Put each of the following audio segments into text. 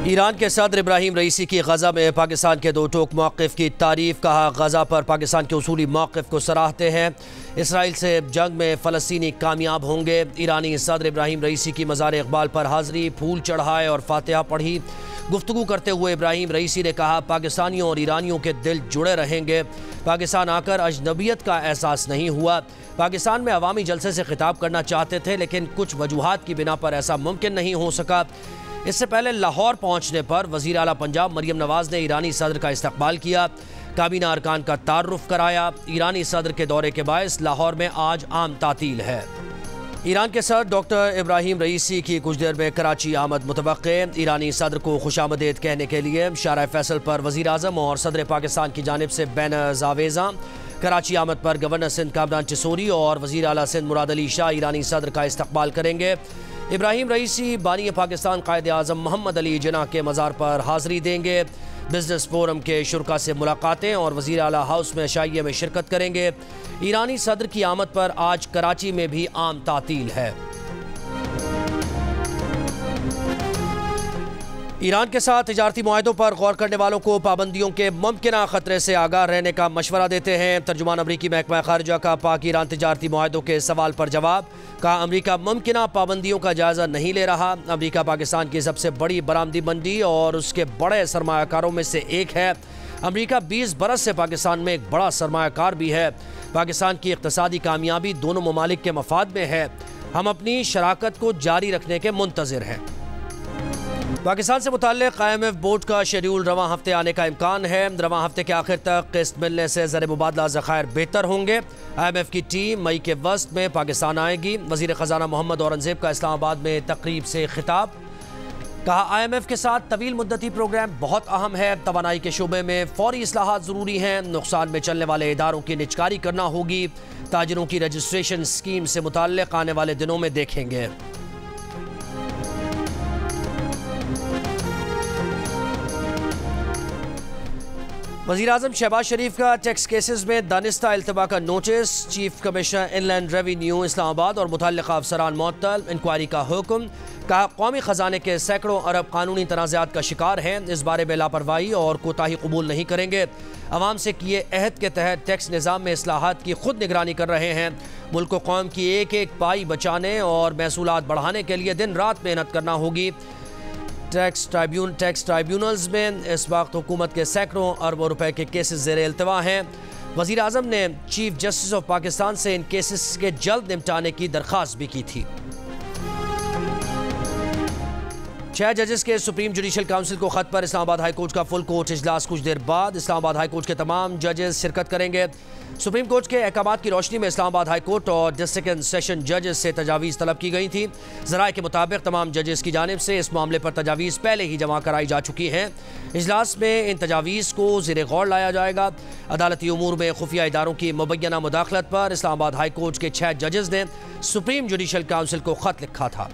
Iran के सदर इब्राहिम रईसी की गजा में पाकिस्तान के दो टोक मौक़िफ़ की तारीफ़। कहा, गजा पर पाकिस्तान के उसूली मौक़िफ़ को सराहते हैं। इसराइल से जंग में फ़लस्तीनी कामयाब होंगे। ईरानी सदर इब्राहिम रईसी की मज़ार इक़बाल पर हाज़री, फूल चढ़ाए और फातिहा पढ़ी। गुफ्तगू करते हुए इब्राहिम रईसी ने कहा, पाकिस्तानियों और ईरानियों के दिल जुड़े रहेंगे। पाकिस्तान आकर अजनबियत का एहसास नहीं हुआ। पाकिस्तान में अवामी जलसे से खिताब करना चाहते थे, लेकिन कुछ वजूहात की बिना पर ऐसा मुमकिन नहीं हो सका। इससे पहले लाहौर पहुंचने पर वज़ीर आला पंजाब मरियम नवाज़ ने ईरानी सदर का इस्तकबाल किया, काबीना अरकान का तारुफ कराया। ईरानी सदर के दौरे के बायस लाहौर में आज आम तातील है। ईरान के सदर डॉक्टर इब्राहिम रईसी की कुछ देर में कराची आमद मुतवक्के। ईरानी सदर को खुशामदीद कहने के लिए शारा फैसल पर वज़ीर आज़म और सदर पाकिस्तान की जानिब से बैनर्स आवेज़ा। कराची आमद पर गवर्नर सिंध कामरान चिसोरी और वज़ीर आला सिंध मुराद अली शाह ईरानी सदर का इस्तकबाल करेंगे। इब्राहिम रईसी बानी पाकिस्तान कायद आज़म मोहम्मद अली जिन्ना के मज़ार पर हाज़री देंगे। बिजनेस फोरम के शुरा से मुलाकातें और वज़ीर आला हाउस में शाइये में शिरकत करेंगे। ईरानी सदर की आमद पर आज कराची में भी आम तातील है। ईरान के साथ तिजारती मुआहदों पर गौर करने वालों को पाबंदियों के मुमकिना खतरे से आगाह रहने का मशवरा देते हैं। तर्जुमान अमरीकी महकमा खारजा का पाक ईरान तिजारती मुआहदों के सवाल पर जवाब। कहा, अमरीका मुमकिना पाबंदियों का जायजा नहीं ले रहा। अमरीका पाकिस्तान की सबसे बड़ी बरामदी मंडी और उसके बड़े सरमायाकारों में से एक है। अमरीका 20 बरस से पाकिस्तान में एक बड़ा सरमायाकार भी है। पाकिस्तान की इक़्तिसादी कामयाबी दोनों ममालिक के मफाद में है। हम अपनी शराकत को जारी रखने के मुंतज़िर हैं। पाकिस्तान से मुताल्लिक़ IMF बोर्ड का शेड्यूल रवां हफ्ते आने का इम्कान है। रवां हफ्ते के आखिर तक किस्त मिलने से ज़र मुबादला ज़खायर बेहतर होंगे। IMF की टीम मई के वस्त में पाकिस्तान आएगी। वज़ीर ख़जाना मोहम्मद औरंगज़ेब का इस्लामाबाद में तकरीब से खिताब। कहा, IMF के साथ तवील मुद्दती प्रोग्राम बहुत अहम है। तवानाई के शोबे में फौरी इस्लाहात ज़रूरी हैं। नुकसान में चलने वाले इदारों की निजकारी करना होगी। ताजिरों की रजिस्ट्रेशन स्कीम से मुताल्लिक़ आने वाले दिनों में देखेंगे। वज़ीर आज़म शहबाज शरीफ का टैक्स केसेस में दानिस्ता इल्तवा का notice. Chief commissioner inland revenue Islamabad और मुतल्लिक़ा अफसरान मुअत्तल। इंक्वायरी का हुक्म। कहा, कौमी ख़जाने के सैकड़ों अरब कानूनी तनाज़ात का शिकार हैं। इस बारे में लापरवाही और कोताही कबूल नहीं करेंगे। अवाम से किए अहद के तहत टैक्स निज़ाम में इस्लाहात की खुद निगरानी कर रहे हैं। मुल्क को कौम की एक एक पाई बचाने और महसूलात बढ़ाने के लिए दिन रात मेहनत करना होगी। टैक्स ट्राइब्यूनल्स में इस वक्त हुकूमत के सैकड़ों अरबों रुपए के केसेस ज़ेरे इल्तवा हैं। वज़ीर आज़म ने चीफ जस्टिस ऑफ पाकिस्तान से इन केसेस के जल्द निपटाने की दरख्वास्त भी की थी। 6 जजेस के सुप्रीम जुडिशल काउंसिल को खत पर इस्लामाबाद हाई कोर्ट का फुल कोर्ट इजलास कुछ देर बाद। इस्लामाबाद हाई कोर्ट के तमाम जजेस शिरकत करेंगे। सुप्रीम कोर्ट के अहकामात की रोशनी में इस्लामाबाद हाई कोर्ट और डिस्ट्रिक्ट एंड सेशन जजेस से तजावीज़ तलब की गई थी। ज़राए के मुताबिक तमाम जजेस की जानिब से इस मामले पर तजावीज़ पहले ही जमा कराई जा चुकी हैं। इजलास में इन तजावीज़ को ज़ेरे गौर लाया जाएगा। अदालती उमूर में खुफिया इदारों की मुबैना मुदाखलत पर इस्लामाबाद हाई कोर्ट के 6 जजेस ने सुप्रीम जुडिशल काउंसिल को खत लिखा था।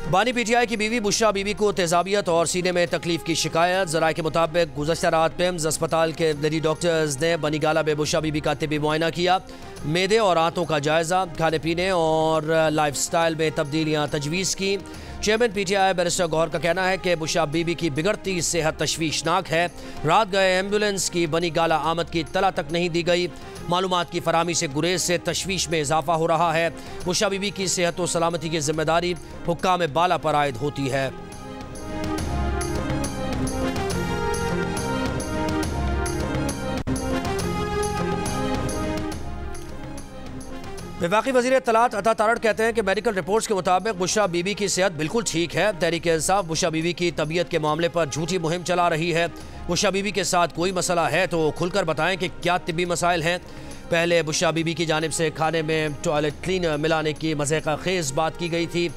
बानी PTI की बीवी बुशरा बीबी को तेजाबियत और सीने में तकलीफ की शिकायत। ज़राए के मुताबिक गुज़श्ता रात पिम्स अस्पताल के लेडी डॉक्टर्स ने बनीगाला में बुशरा बीबी का तिबी मुआयना किया। मेदे और आंतों का जायज़ा, खाने पीने और लाइफ स्टाइल में तब्दीलियाँ तजवीज़ की। चेयरमैन PTI बैरिस्टर गौहर का कहना है कि बुशरा बीबी की बिगड़ती सेहत तशवीशनाक है। रात गए एम्बुलेंस की बनीगाला आमद की इत्तला तक नहीं दी गई। मालूमात की फराहमी से गुरेज से तशवीश में इजाफा हो रहा है। बुशरा बीबी की सेहत और सलामती की जिम्मेदारी हुक्काम बाला पर आयद होती है। वफाकी वज़ीर इत्तलात अता तारड़ कहते हैं कि मेडिकल रिपोर्ट्स के मुताबिक बुशरा बीबी की सेहत बिल्कुल ठीक है। तहरीक इंसाफ बुशरा बीबी की तबीयत के मामले पर झूठी मुहिम चला रही है। बुशरा बीबी के साथ कोई मसला है तो खुलकर बताएं कि क्या तिब्बी मसाइल हैं। पहले बुशरा बीबी की जानिब से खाने में टॉयलेट क्लीनर मिलाने की मज़ेक़ा खेज़ बात की गई थी।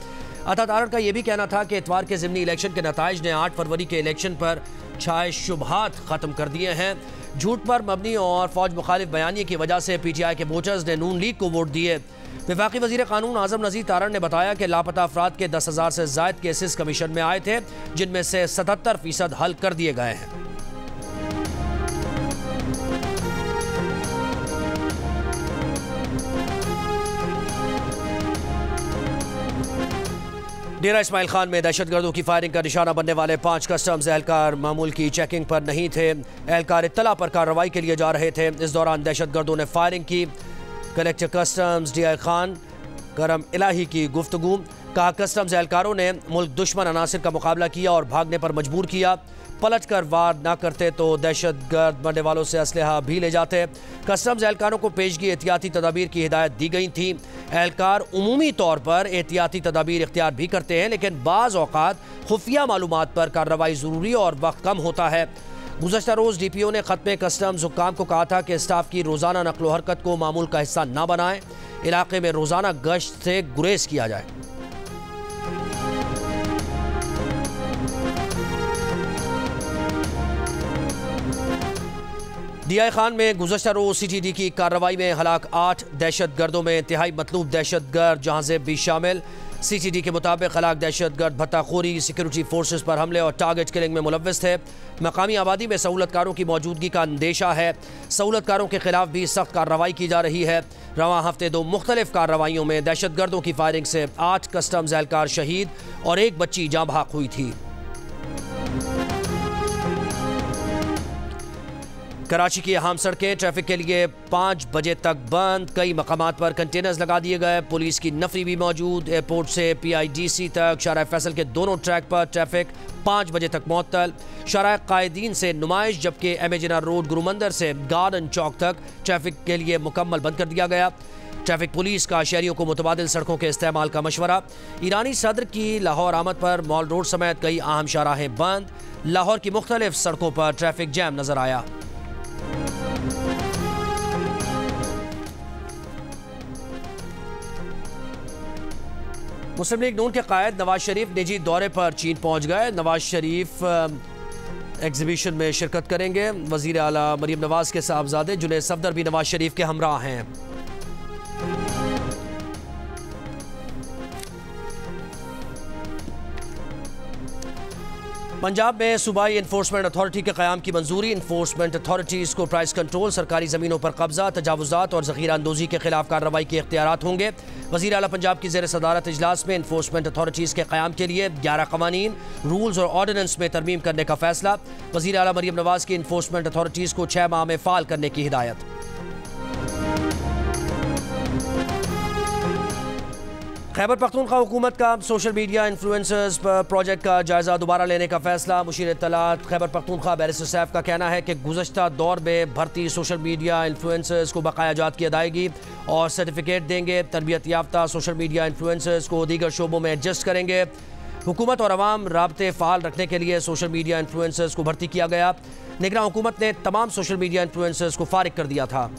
अता तारड़ का यह भी कहना था कि इतवार के ज़िमनी इलेक्शन के नताइज ने 8 फरवरी के इलेक्शन पर छाए शुबहात ख़त्म कर दिए हैं। झूठ पर मबनी और फौज मुखालिफ बयानी की वजह से PTI के वोटर्स ने नून लीग को वोट दिए। वफाकी वज़ीर कानून आज़म नज़ीर तारड़ ने बताया कि लापता अफराद के 10,000 से ज़ायद केसेस कमीशन में आए थे, जिनमें से 77% हल कर दिए गए हैं। डेरा इस्माइल खान में दहशतगर्दों की फायरिंग का निशाना बनने वाले 5 कस्टम्स एहलकार मामूल की चेकिंग पर नहीं थे। एहलकार इत्तला पर कार्रवाई के लिए जा रहे थे। इस दौरान दहशतगर्दों ने फायरिंग की। कलेक्टर कस्टम्स DI खान करम इलाही की गुफ्तगू। कहा, कस्टम्स एहलकारों ने मुल्क दुश्मन अनासिर का मुकाबला किया और भागने पर मजबूर किया। पलट कर वार न करते तो दहशतगर्द मरने वालों से असलहा भी ले जाते। कस्टम्स एहलकारों को पेशगी एहतियाती तदाबीर की हिदायत दी गई थी। एहलकार उमूमी तौर पर एहतियाती तदाबीर इख्तियार भी करते हैं, लेकिन बाज़ औक़ात खुफिया मालूमात पर कार्रवाई ज़रूरी और वक्त कम होता है। गुज़श्ता रोज़ DPO ने ख़त्मे कस्टम्स हुक्काम को कहा था कि स्टाफ की रोज़ाना नकलो हरकत को मामूल का हिस्सा न बनाएं। इलाके में रोज़ाना गश्त से गुरेज किया जाए। DI खान में गुज़श्ता रोज़ CTD की कार्रवाई में हलाक 8 दहशतगर्दों में इंतहाई मतलूब दहशतगर्द जहांजेब भी शामिल। CTD के मुताबिक हलाक दहशतगर्द भत्ताखोरी, सिक्योरिटी फोर्सेस पर हमले और टारगेट किलिंग में मुलव्वस थे। मकामी आबादी में सहूलतकारों की मौजूदगी का अंदेशा है। सहूलतकारों के खिलाफ भी सख्त कार्रवाई की जा रही है। रवां हफ्ते 2 मुख्तलिफ कार्रवाइयों में दहशतगर्दों की फायरिंग से 8 कस्टम्स एहलकार शहीद और 1 बच्ची जाँ बहक हुई थी। कराची की अहम सड़कें ट्रैफिक के लिए 5 बजे तक बंद। कई मकामात पर कंटेनर्स लगा दिए गए। पुलिस की नफरी भी मौजूद। एयरपोर्ट से PIDC तक शाहराह फैसल के दोनों ट्रैक पर ट्रैफिक 5 बजे तक मुअत्तल। शाहराह कायदीन से नुमाइश, जबकि MA जिन्ना रोड गुरुमंदर से गार्डन चौक तक ट्रैफिक के लिए मुकम्मल बंद कर दिया गया। ट्रैफिक पुलिस का शहरियों को मुतबादिल सड़कों के इस्तेमाल का मशवरा। ईरानी सदर की लाहौर आमद पर मॉल रोड समेत कई अहम शाहराहें बंद। लाहौर की मुख्तलिफ सड़कों पर ट्रैफिक जैम नजर आया। मुस्लिम लीग नून के कायद नवाज शरीफ निजी दौरे पर चीन पहुंच गए। नवाज शरीफ एग्जीबिशन में शिरकत करेंगे। वजीर आला मरीम नवाज के साहबजादे जुनैद सफदर भी नवाज शरीफ के हमराह हैं। पंजाब में सूबाई इन्फोर्समेंट अथॉरिटी के क़याम की मंजूरी। इन्फोर्समेंट अथॉरिटीज़ को प्राइस कंट्रोल, सरकारी ज़मीनों पर कब्जा, तजावुज़ात और ज़ख़ीरा अंदोज़ी के खिलाफ कार्रवाई के इख्तियारात होंगे। वज़ीर आला पंजाब की ज़ेर सदारत इजलास में इन्फोर्समेंट अथॉरिटीज़ के क़याम के लिए 11 क़वानीन, रूल्स और ऑर्डिनेंस में तरमीम करने का फैसला। वज़ीर आला मरीम नवाज की इन्फोर्समेंट अथॉरिटीज़ को 6 माह में फ़ाल करने की हिदायत। खैबर पख्तूनख्वा हुकूमत का सोशल मीडिया इन्फ्लुएंसर्स पर प्रोजेक्ट का जायजा दोबारा लेने का फैसला। मुशीर इत्तलात खैबर पख्तूनख्वा बैरिस्टर सैफ का कहना है कि गुज़श्ता दौर में भर्ती सोशल मीडिया इन्फ्लुएंसर्स को बकाया जात की अदायगी और सर्टिफिकेट देंगे। तरबियत याफ्ता सोशल मीडिया इन्फ्लुएंसर्स को दीगर शोबों में एडजस्ट करेंगे। हुकूमत और अवाम राब्ते फ़ाल रखने के लिए सोशल मीडिया इन्फ्लुएंसर्स को भर्ती किया गया। निगरान हुकूमत ने तमाम सोशल मीडिया इन्फ्लुएंसर्स को फारिग कर दिया था।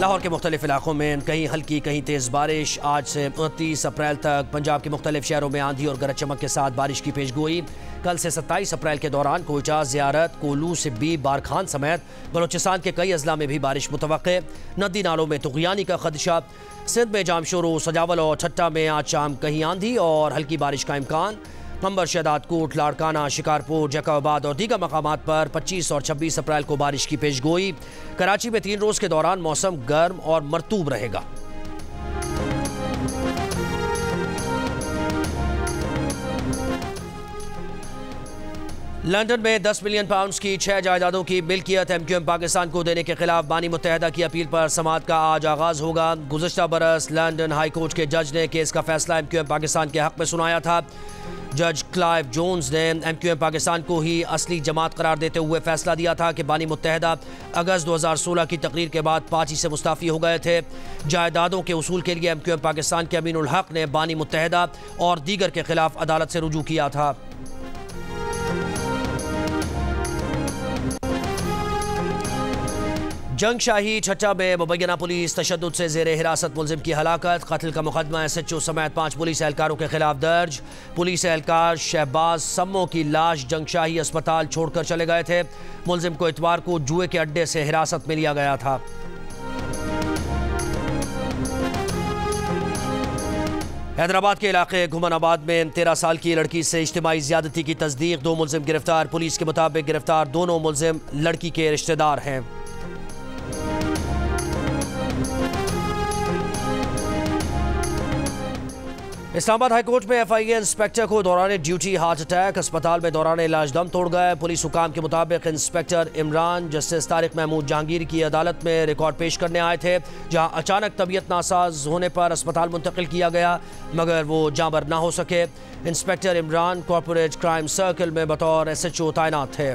लाहौर के मुख्तलिफ इलाकों में कहीं हल्की कहीं तेज़ बारिश। आज से 29 अप्रैल तक पंजाब के मुख्तलिफ शहरों में आंधी और गरज चमक के साथ बारिश की पेशगोई। कल से 27 अप्रैल के दौरान कोयटा, ज़ियारत, कोलू, सिब्बी, बारखान समेत बलोचिस्तान के कई अजला में भी बारिश मुतवक्के। नदी नालों में तुग़यानी का खदशा। सिंध में जामशोरो, सजावल और ठट्टा में आज शाम कहीं आंधी और हल्की बारिश का इम्कान। कंबर, शहदादकोट, लाड़काना, शिकारपुर, जैकबाबाद और दीगर मकामात पर 25 और 26 अप्रैल को बारिश की पेशगोई। कराची में 3 रोज़ के दौरान मौसम गर्म और मरतूब रहेगा। लंदन में 10 मिलियन पाउंड्स की 6 जायदादों की मिल्कियत MQM पाकिस्तान को देने के खिलाफ बानी मुत्तहदा की अपील पर समाअत का आज आगाज होगा। गुज़श्ता बरस लंदन हाई कोर्ट के जज ने केस का फैसला MQM पाकिस्तान के हक में सुनाया था। जज क्लाइव जोन्स ने MQM पाकिस्तान को ही असली जमात करार देते हुए फैसला दिया था कि बानी मुत्तहदा अगस्त 2016 की तकरीर के बाद पार्टी से मुस्ताफ़ी हो गए थे। जायदादों के उसूल के लिए MQM पाकिस्तान के अमीनुल हक ने बानी मुत्तहदा और दीगर के खिलाफ अदालत से रुजू किया था। जंग शाही छठा में मुबैना पुलिस तशद्दुद से ज़ेर हिरासत मुलजिम की हलाकत। कत्ल का मुकदमा SHO समेत 5 पुलिस एहलकारों के खिलाफ दर्ज। पुलिस एहलकार शहबाज सम्मो की लाश जंग शाही अस्पताल छोड़कर चले गए थे। मुलजिम को इतवार को जुए के अड्डे से हिरासत में लिया गया था। हैदराबाद के इलाके घुमनाबाद में 13 साल की लड़की से इज्तिमाई ज़्यादती की तस्दीक। 2 मुलजिम गिरफ्तार। पुलिस के मुताबिक गिरफ्तार दोनों मुलजिम लड़की के रिश्तेदार हैं। इस्लामाबाद हाईकोर्ट में FIA इंस्पेक्टर को दौरान ड्यूटी हार्ट अटैक, अस्पताल में दौरान इलाज दम तोड़ गए। पुलिस हुकाम के मुताबिक इंस्पेक्टर इमरान जस्टिस तारिक महमूद जहांगीर की अदालत में रिकॉर्ड पेश करने आए थे, जहां अचानक तबीयत नासाज होने पर अस्पताल मुंतकिल किया गया, मगर वो जाँबर ना हो सके। Inspector Imran corporate crime circle में बतौर SHO तैनात थे।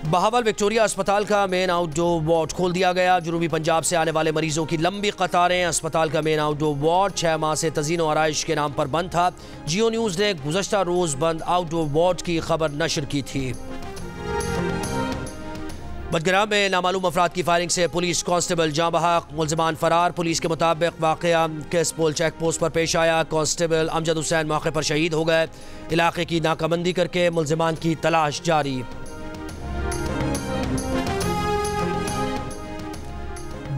बहावल विक्टोरिया अस्पताल का मेन आउटडोर वार्ड खोल दिया गया। जनूबी पंजाब से आने वाले मरीजों की लंबी कतारें। अस्पताल का मेन आउटडोर वार्ड 6 माह से तज़ीन और आराइश के नाम पर बंद था। जियो न्यूज़ ने गुज़श्ता रोज़ बंद आउटडोर वार्ड की खबर नशर की थी। बदग्राम में नामालूम अफराद की फायरिंग से पुलिस कांस्टेबल जाँ बहक, मुलजमान फरार। पुलिस के मुताबिक वाक़या किसपुल चेक पोस्ट पर पेश आया। कांस्टेबल अमजद हुसैन मौके पर शहीद हो गए। इलाके की नाकाबंदी करके मुलजमान की तलाश जारी।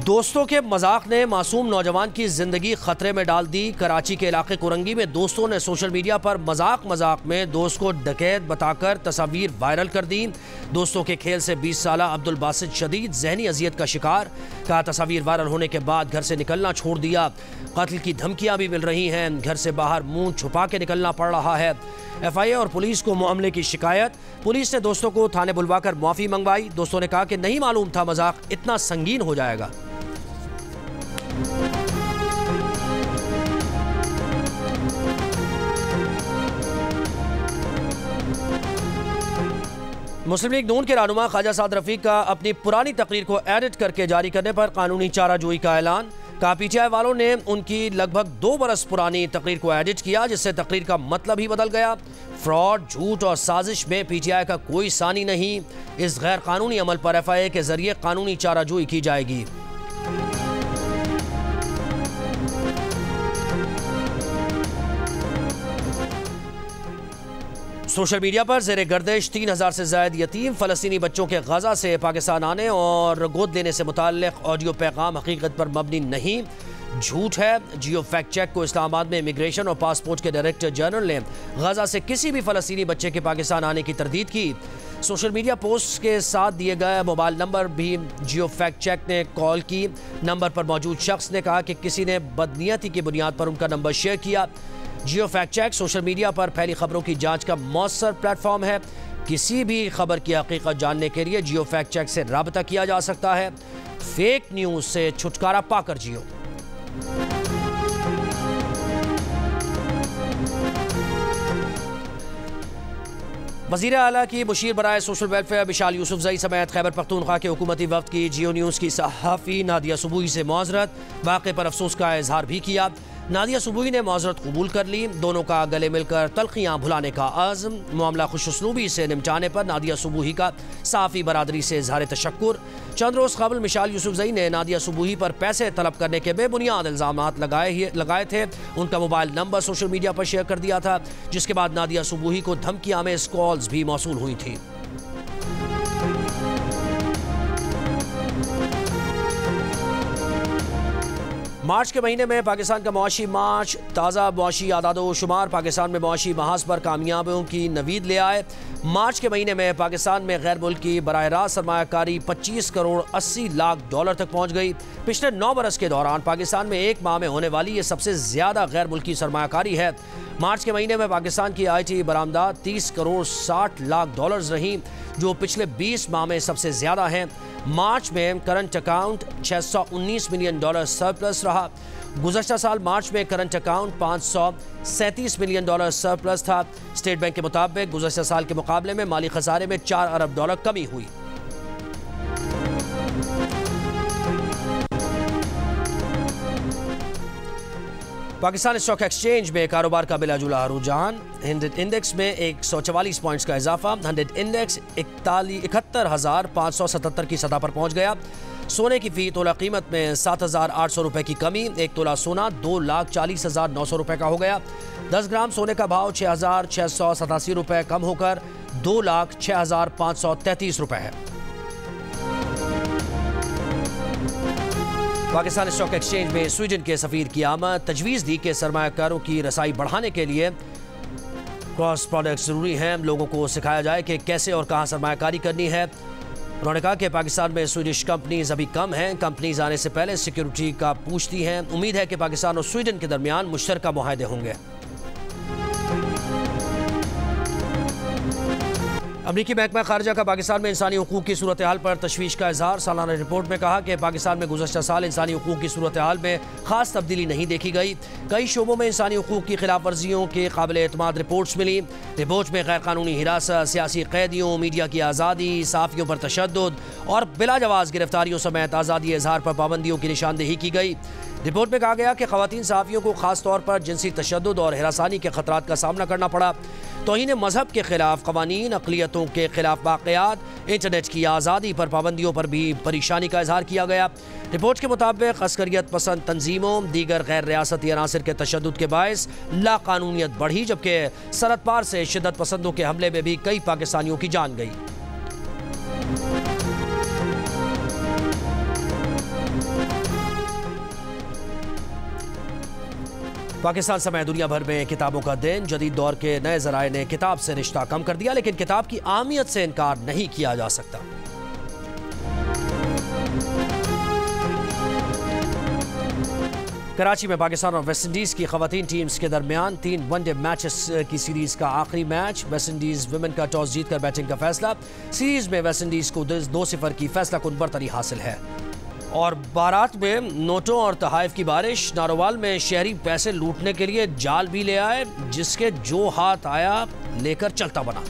दोस्तों के मजाक ने मासूम नौजवान की जिंदगी खतरे में डाल दी। कराची के इलाके कुरंगी में दोस्तों ने सोशल मीडिया पर मजाक में दोस्त को डकैत बताकर तस्वीर वायरल कर दी। दोस्तों के खेल से 20 साला अब्दुल बासित शदीद जहनी अजियत का शिकार। कहा तस्वीर वायरल होने के बाद घर से निकलना छोड़ दिया। कत्ल की धमकियां भी मिल रही हैं। घर से बाहर मुंह छुपा के निकलना पड़ रहा है। FIA और पुलिस को मामले की शिकायत। पुलिस ने दोस्तों को थाने बुलवाकर माफी मंगवाई। दोस्तों ने कहा कि नहीं मालूम था मजाक इतना संगीन हो जाएगा। मुस्लिम लीग नून के रहनुमा ख्वाजा साद रफीक का अपनी पुरानी तकरीर को एडिट करके जारी करने पर कानूनी चाराजोई का ऐलान। कहा PTI वालों ने उनकी लगभग 2 बरस पुरानी तकरीर को एडिट किया, जिससे तकरीर का मतलब ही बदल गया। फ्रॉड, झूठ और साजिश में PTI का कोई सानी नहीं। इस गैर कानूनी अमल पर FIA के जरिए कानूनी चाराजोई की जाएगी। सोशल मीडिया पर ज़ेरे गर्दिश 3000 से ज़ायद यतीम फ़लस्तीनी बच्चों के गज़ा से पाकिस्तान आने और गोद लेने से मुताल्लिक़ ऑडियो पैगाम हकीकत पर मबनी नहीं, झूठ है। जियो फैक्ट चेक को इस्लामाबाद में इमिग्रेशन और पासपोर्ट के डायरेक्टर जनरल ने गज़ा से किसी भी फ़लस्तीनी बच्चे के पाकिस्तान आने की तरदीद की। सोशल मीडिया पोस्ट के साथ दिए गए मोबाइल नंबर भी जियो फैक्ट चेक ने कॉल की। नंबर पर मौजूद शख्स ने कहा कि किसी ने बदनीयती की बुनियाद पर उनका नंबर शेयर किया। जियो फैक्ट चेक सोशल मीडिया पर फैली खबरों की जांच का मौसर प्लेटफॉर्म है। किसी भी खबर की हकीकत जानने के लिए जियो फैक्ट चेक से राबता किया जा सकता है। फेक न्यूज़ से छुटकारा पाकर जियो। वज़ीर आला की मुशीर बराए सोशल वेलफेयर विशाल यूसुफजई समेत खैबर पख्तूनख्वा के हुकूमती वक्त की जियो न्यूज़ की सहाफ़ी नादिया सुबूही से मुआज़रत। वाक़े पर अफसोस का इजहार भी किया। नादिया सुबूही ने मुआज़रत कबूल कर ली। दोनों का गले मिलकर तलखियाँ भुलाने का आज़म। मामला खुशउस्लूबी से निपटाने पर नादिया सुबूही का साफ़ी बरादरी से इजहार तशक्कुर। चंद रोज़ कबल मिशाल यूसुफजई ने नादिया सुबूही पर पैसे तलब करने के बेबुनियाद इल्ज़ामात लगाए थे। उनका मोबाइल नंबर सोशल मीडिया पर शेयर कर दिया था, जिसके बाद नादिया सुबूही को धमकियाँ में कॉल्स भी मौसूल हुई थी। मार्च के महीने में पाकिस्तान का मुआशी मार्च ताज़ा मुआशी आदादो शुमार पाकिस्तान में मुआशी महाज पर कामयाबियों की नवीद ले आए। मार्च के महीने में पाकिस्तान में गैर मुल्की बराह रास्त सरमायाकारी 25 करोड़ 80 लाख डॉलर तक पहुँच गई। पिछले 9 बरस के दौरान पाकिस्तान में एक माह में होने वाली ये सबसे ज़्यादा गैर मुल्की सरमायाकारी है। मार्च के महीने में पाकिस्तान की IT बरामदात 30 करोड़ 60 लाख डॉलर्स रहीं, जो पिछले 20 माह में सबसे ज़्यादा हैं। मार्च में current account 619 million dollar surplus रहा। गुज़श्ता साल मार्च में current account 537 million dollar surplus था। स्टेट बैंक के मुताबिक गुज़श्ता साल के मुकाबले में माली खसारे में 4 अरब डॉलर कमी हुई। पाकिस्तान स्टॉक एक्सचेंज में कारोबार का बिलाजुला रुझान। हिंद इंडेक्स में 144 पॉइंट्स का इजाफा। हिंद इंडेक्स 71,577 की सतह पर पहुंच गया। सोने की फी तोला कीमत में 7,800 रुपए की कमी। 1 तोला सोना 2,40,900 रुपए का हो गया। 10 ग्राम सोने का भाव 6,687 रुपए कम होकर 2,06,533 रुपए है। पाकिस्तान स्टॉक एक्सचेंज में स्वीडन के सफीर की आमद। तजवीज़ दी कि सरमायाकारों की रसाई बढ़ाने के लिए क्रॉस प्रोडक्ट ज़रूरी हैं। लोगों को सिखाया जाए कि कैसे और कहाँ सरमायाकारी करनी है। उन्होंने कहा कि पाकिस्तान में स्वीडिश कंपनीज अभी कम हैं। कंपनीज आने से पहले सिक्योरिटी का पूछती हैं। उम्मीद है कि पाकिस्तान और स्वीडन के दरमियान मुश्तरका मुआहदे होंगे। अमरीकी महकमा खारजा का पाकिस्तान में इंसानी हुकूक की सूरत हाल पर तशवीश का इजहार। सालाना रिपोर्ट में कहा कि पाकिस्तान में गुज़श्ता साल इंसानी हुकूक की सूरत हाल में खास तब्दीली नहीं देखी गई। कई शोबों में इंसानी हुकूक की खिलाफ वर्जियों के काबिल एतमाद रिपोर्ट्स मिली। रिपोर्ट में गैर कानूनी हिरासत, सियासी कैदियों, मीडिया की आज़ादी, सहाफ़ियों पर तशद्दुद और बिला जवाज़ गिरफ्तारियों समेत आज़ादी इजहार पर पाबंदियों की निशानदेही की गई। रिपोर्ट में कहा गया कि ख़वातीन सहाफ़ियों को ख़ास तौर पर जिनसी तशद्दुद और हिरासानी के ख़तरात का सामना करना पड़ा। तौहीन मज़हब के ख़िलाफ़ क़वानीन, अक़लियतों के ख़िलाफ़ वाक़यात, इंटरनेट की आज़ादी पर पाबंदियों पर भी परेशानी का इजहार किया गया। रिपोर्ट के मुताबिक अस्करियत पसंद तंजीमों, दीगर गैर रियासती अनासर के तशद्दुद के बायस लाक़ानूनियत बढ़ी, जबकि सरहद पार से शिद्दत पसंदों के हमले में भी कई पाकिस्तानियों की जान गई। पाकिस्तान समेत दुनिया भर में किताबों का दिन। जदीद दौर के नए ज़राए ने किताब से रिश्ता कम कर दिया, लेकिन किताब की अहमियत से इनकार नहीं किया जा सकता। कराची में पाकिस्तान और वेस्ट इंडीज़ की ख़वातीन टीम्स के दरमियान 3 वनडे मैचेस की सीरीज़ का आखिरी मैच। वेस्ट इंडीज़ वुमेन का टॉस जीतकर बैटिंग का फैसला। सीरीज़ में वेस्ट इंडीज़ को 2-0 की फैसला कुन बरतरी हासिल है। और बारात में नोटों और तहाइफ की बारिश। नारोवाल में शहरी पैसे लूटने के लिए जाल भी ले आए, जिसके जो हाथ आया लेकर चलता बना।